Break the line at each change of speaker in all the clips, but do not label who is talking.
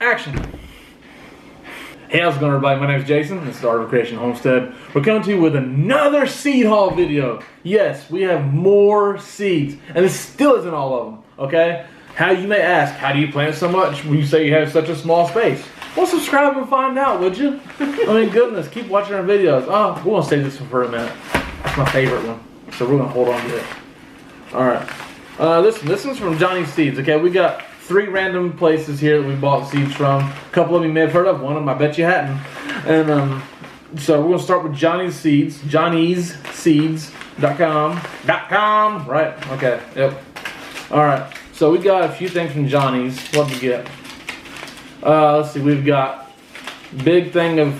action. Hey, how's it going, everybody? My name is Jason. This is Art of Creation Homestead. We're coming to you with another seed haul video. Yes, we have more seeds, and this still isn't all of them, okay? How you may ask, how do you plant so much when you say you have such a small space? Well, subscribe and find out, would you? I mean, goodness, keep watching our videos. Oh, we're gonna save this one for a minute. That's my favorite one, so we're gonna hold on to it. All right, this one's from Johnny's Seeds. Okay, we got 3 random places here that we bought seeds from. A couple of you may have heard of. One of them I bet you hadn't. And so we're gonna start with Johnny's Seeds. Johnny'sSeeds.com. Right? Okay. Yep. All right. So we got a few things from Johnny's. What did we get? Let's see. We've got big thing of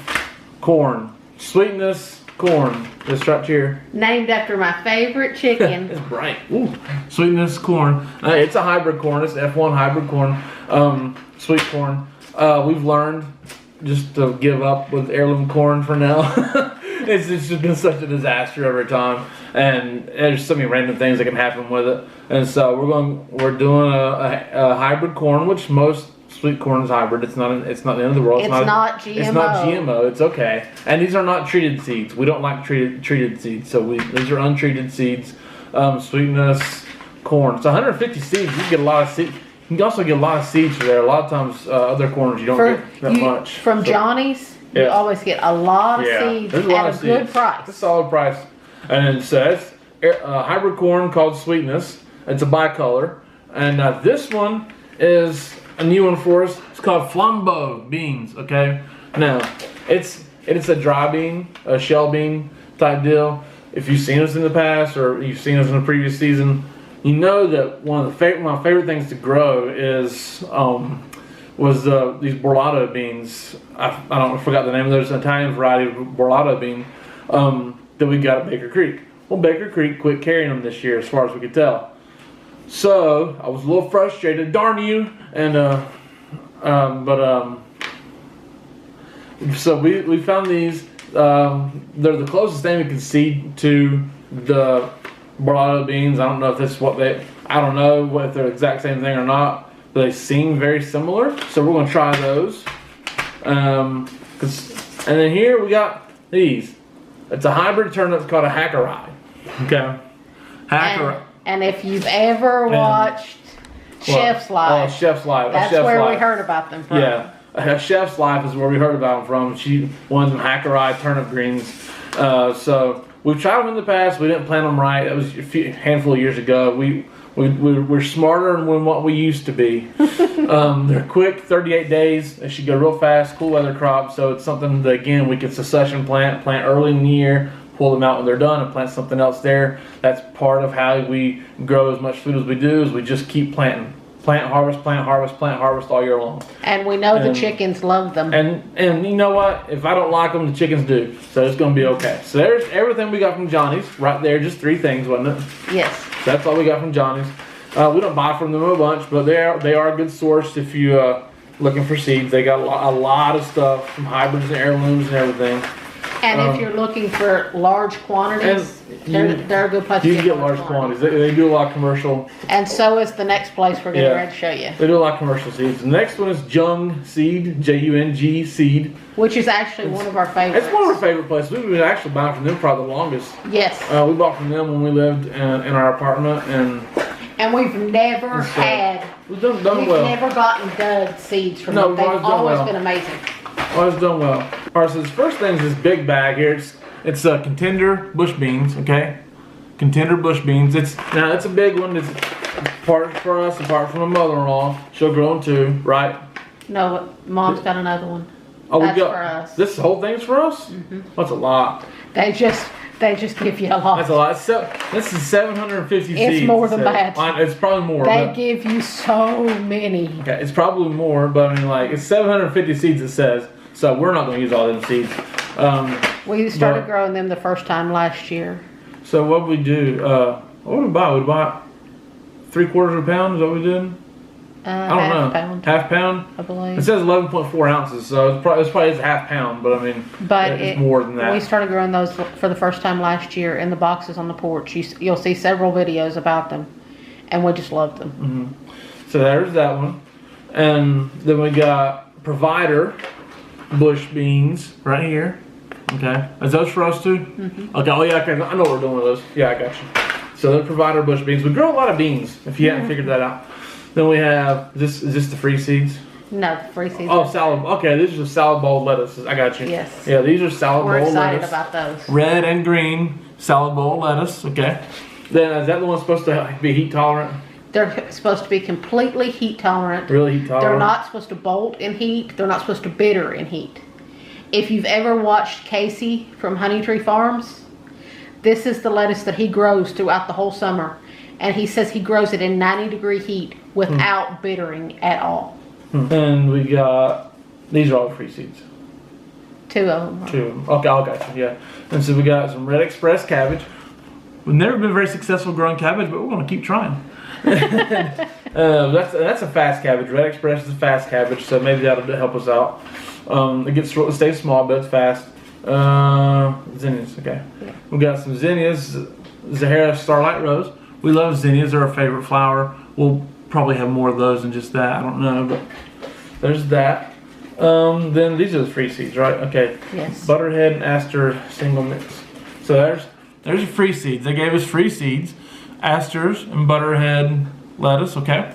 corn, sweetness corn. This right here.
Named after my favorite chicken.
It's bright. Ooh. Sweetness corn. It's a hybrid corn. It's F1 hybrid corn. Sweet corn. We've learned just to give up with heirloom corn for now. It's just been such a disaster every time, and there's so many random things that can happen with it. And so we're doing a hybrid corn, which most sweet corn is hybrid. It's not the end of the world.
It's not GMO.
It's not GMO. It's okay. And these are not treated seeds. We don't like treated seeds. So these are untreated seeds. Sweetness corn. It's 150 seeds. You can get a lot of seeds. You can also get a lot of seeds for there. A lot of times other corns you don't get that much.
From Johnny's, you always get a lot of seeds at a good price.
It's a solid price. And then so it's hybrid corn called Sweetness. It's a bicolor. And this one is a new one for us. It's called Borlado Beans. Okay, now it's a dry bean, a shell bean type deal. If you've seen us in the past or you've seen us in the previous season, you know that one of my favorite things to grow is these Borlado beans. I forgot the name of those. Italian variety of Borlado bean that we got at Baker Creek. Well, Baker Creek quit carrying them this year, as far as we could tell. So I was a little frustrated, darn you, and so we found these. They're the closest thing we can see to the Borlado beans. I don't know if that's what I don't know if they're the exact same thing or not, but they seem very similar. So we're gonna try those. And then here we got these. It's a hybrid turnip called a Hackeri. Okay, Hackeri.
And if you've ever watched Chef's Life,
Chef's Life,
that's where we heard about them from.
Yeah, Chef's Life is where we heard about them from. She won some Hackeri turnip greens. So we've tried them in the past. We didn't plant them right. That was a handful of years ago. We're smarter than what we used to be. They're quick, 38 days. They should go real fast. Cool weather crop. So it's something that, again, we can succession plant early in the year, pull them out when they're done, and plant something else there. That's part of how we grow as much food as we do. Is we just keep planting, plant, harvest, plant, harvest, plant, harvest all year long.
And we know the chickens love them.
And you know what? If I don't like them, the chickens do. So it's going to be okay. So there's everything we got from Johnny's right there. Just 3 things, wasn't it?
Yes.
So that's all we got from Johnny's. We don't buy from them a bunch, but they are a good source if you looking for seeds. They got a lot of stuff from hybrids and heirlooms and everything.
And if you're looking for large quantities, they're a good place to
get large quantities. They do a lot of commercial.
And so is the next place we're getting ready to show you.
They do a lot of commercial seeds. The next one is Jung Seed, Jung Seed.
Which is actually one of our favorites.
It's one of our favorite places. We've been actually buying from them probably the longest.
Yes.
We bought from them when we lived in our apartment.
And we've never had,
we've never
gotten dud seeds from them. They've always been amazing.
Always done well. All right, so the first thing is this big bag here. It's Contender bush beans, okay? Contender bush beans. Now it's a big one. It's part for us, apart from my mother-in-law. She'll grow them too, right?
No, Mom's got another one.
Oh,
that's for us.
This whole thing's for us? Mm-hmm. That's a lot.
They just give you a lot.
That's a lot. This is 750 seeds.
It's more than that.
It's probably more.
They give you so many.
Okay, it's probably more, but I mean, like, it's 750 seeds, it says. So we're not going to use all them seeds.
We started growing them the first time last year.
So what we do? What did we buy? We bought 3/4 pound. Is that what we did? I don't know.
Pound.
Half pound.
I believe.
It says 11.4 ounces, so it's probably a half pound. But I mean, it's more than that.
We started growing those for the first time last year in the boxes on the porch. You'll see several videos about them, and we just loved them.
Mm-hmm. So there's that one, and then we got Provider bush beans right here. Okay, is those for us too? Okay, oh yeah, okay, I know what we're doing with those. Yeah, I got you. So they're Provider bush beans. We grow a lot of beans, if you haven't figured that out. Then we have, is this the free seeds?
No, free seeds.
Oh, salad, okay, these are salad bowl lettuces. I got you.
Yes.
Yeah, these are salad
We're
bowl
excited
lettuce.
about those.
Red and green salad bowl lettuce, okay. Then is that the one supposed to be heat tolerant?
They're supposed to be completely heat tolerant.
Really heat tolerant?
They're not supposed to bolt in heat. They're not supposed to bitter in heat. If you've ever watched Casey from Honey Tree Farms, this is the lettuce that he grows throughout the whole summer. And he says he grows it in 90-degree heat without bittering at all.
And we got, these are all free seeds.
2 of them.
2 of them. Okay, I got you, yeah. And so we got some red Express Cabbage. We've never been very successful growing cabbage, but we're going to keep trying. That's a fast cabbage. Red Express is a fast cabbage, so maybe that'll help us out. It stays small, but it's fast. Zinnias, okay. Yeah. We got some zinnias, Zahara Starlight Rose. We love zinnias; they're our favorite flower. We'll probably have more of those than just that. I don't know, but there's that. Then these are the free seeds, right? Okay.
Yes.
Butterhead and Aster single mix. So there's the free seeds. They gave us free seeds, asters and Butterhead lettuce. Okay.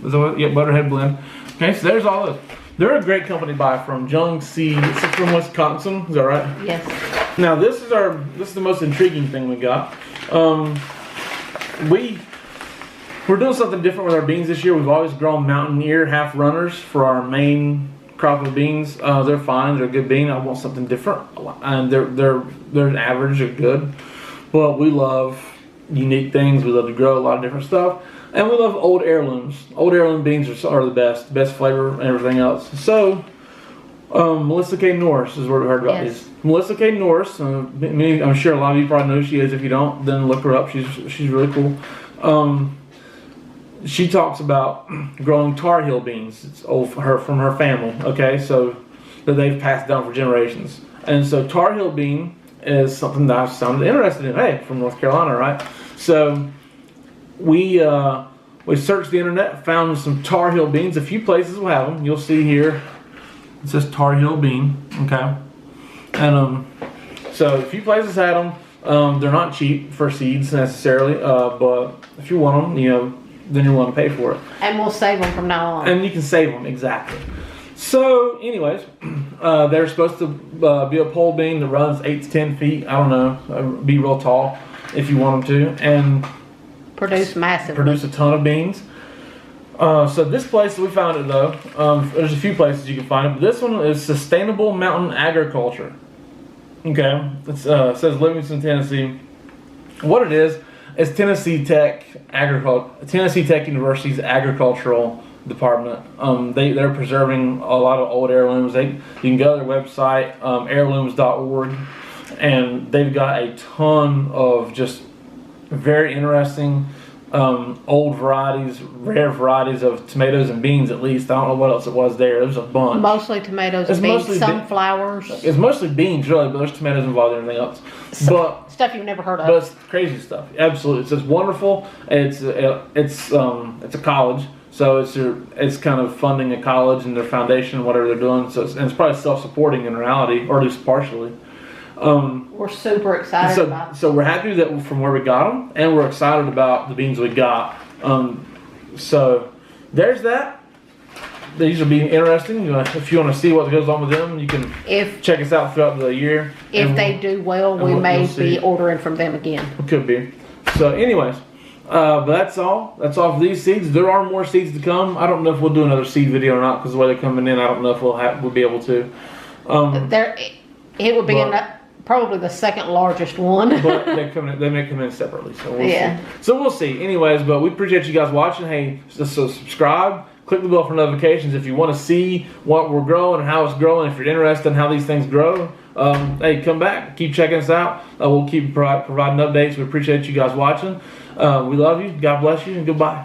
Yeah, Butterhead blend. Okay, so there's all those. They're a great company to buy from. Jung Seed. It's from Wisconsin. Is that right?
Yes.
Now this is the most intriguing thing we got. We're doing something different with our beans this year. We've always grown Mountaineer half runners for our main crop of beans. They're fine. They're a good bean. I want something different, and they're average. They're good, but we love unique things. We love to grow a lot of different stuff, and we love old heirlooms. Old heirloom beans are the best flavor and everything else. So, Melissa K. Norris is where we heard about these. Melissa K. Norris. I'm sure a lot of you probably know who she is. If you don't, then look her up. She's really cool. She talks about growing Tar Heel beans. It's old from her family. Okay, so that they've passed down for generations. And so Tar Heel bean is something that I've sounded interested in. Hey, from North Carolina, right? So we searched the internet, found some Tar Heel beans. A few places will have them. You'll see here. It says Tar Heel bean. Okay, and so a few places had them. They're not cheap for seeds necessarily, but if you want them, then you want to pay for it.
And we'll save them from now on.
And you can save them, exactly. So, anyways, they're supposed to be a pole bean that runs 8 to 10 feet. I don't know, be real tall if you want them to, and
produce massively.
Produce a ton of beans. So this place, we found it though. There's a few places you can find it, but this one is Sustainable Mountain Agriculture. Okay, it says Livingston, Tennessee. What it is Tennessee Tech University's agricultural department. They're preserving a lot of old heirlooms. You can go to their website, heirlooms.org, and they've got a ton of just very interesting old varieties, rare varieties of tomatoes and beans. At least I don't know what else it was there. There's a bunch.
Mostly tomatoes and beans. Some flowers.
It's mostly beans, really, but there's tomatoes involved and everything else. But
stuff you've never heard of.
But it's crazy stuff. Absolutely, it's just wonderful. It's a college, so it's kind of funding a college and their foundation, whatever they're doing. So it's probably self-supporting in reality, or at least partially.
We're super excited about it.
So we're happy that from where we got them, and we're excited about the beans we got. So there's that. These will be interesting. If you want to see what goes on with them, you can check us out throughout the year.
If they do well, we may be ordering from them again.
It could be. So anyways, but that's all. That's all for these seeds. There are more seeds to come. I don't know if we'll do another seed video or not, because the way they're coming in, I don't know if we'll be able to.
It would be probably the second largest one.
But they may come in separately, so we'll see. So we'll see. Anyways, but we appreciate you guys watching. Hey, so subscribe, click the bell for notifications if you want to see what we're growing and how it's growing. If you're interested in how these things grow, hey, come back, keep checking us out. We'll keep providing updates. We appreciate you guys watching. We love you. God bless you, and goodbye.